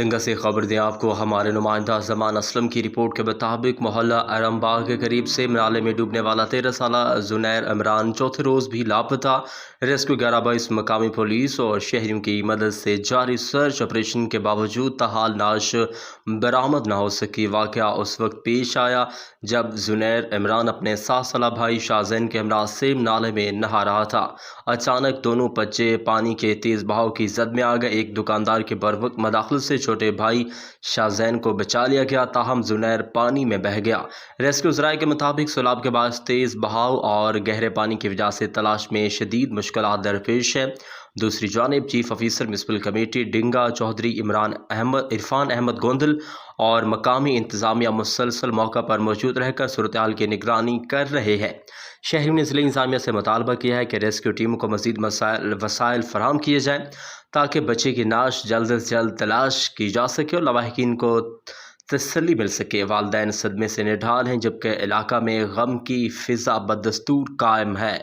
ڈنگا سے خبر دیں آپ کو ہمارے نمائندہ زمان اسلم کی رپورٹ کے مطابق محلہ ارم باغ کے قریب سے نالے میں ڈوبنے والا 13 سالہ زنیر عمران چوتھے روز بھی لاپتہ۔ ریسکیو 11/22 مقامی پولیس اور شہریوں کی مدد سے جاری سرچ آپریشن کے باوجود تاحال نعش برآمد نہ ہو سکی۔ واقعہ اس وقت پیش آیا جب زنیر عمران اپنے 7 سالہ بھائی شاہزین کے ہمراہ سیم نالے میں نہا رہا تھا۔ اچانک دونوں بچے پانی کے تیز بہاؤ کی زد میں آ گئے۔ ایک دکاندار کے بروقت مداخلت سے چھوٹے بھائی شاہزین کو بچا لیا گیا، تاہم زنیر پانی میں بہہ گیا۔ ریسکیو ذرائع کے مطابق سیلاب کے باعث تیز بہاؤ اور گہرے پانی کی وجہ سے تلاش میں شدید مشکلات درپیش ہیں۔ دوسری جانب chief officer municipal committee Dinga Chaudhry Irfan Ahmed Gondal اور مقامی انتظامیہ مسلسل موقع پر موجود رہ کر صورتحال کی نگرانی کر رہے ہیں۔ شہریوں نے ضلع انتظامیہ سے مطالبہ کیا ہے کہ ریسکیو ٹیموں کو مزید وسائل فراہم کیے جائیں تاکہ بچے کی نعش جلد از جلد تلاش کی جا سکے اور لواحقین کو تسلی مل سکے۔ والدین صدمے سے نڈھال ہیں جبکہ علاقہ میں غم کی فضا بدستور قائم ہے۔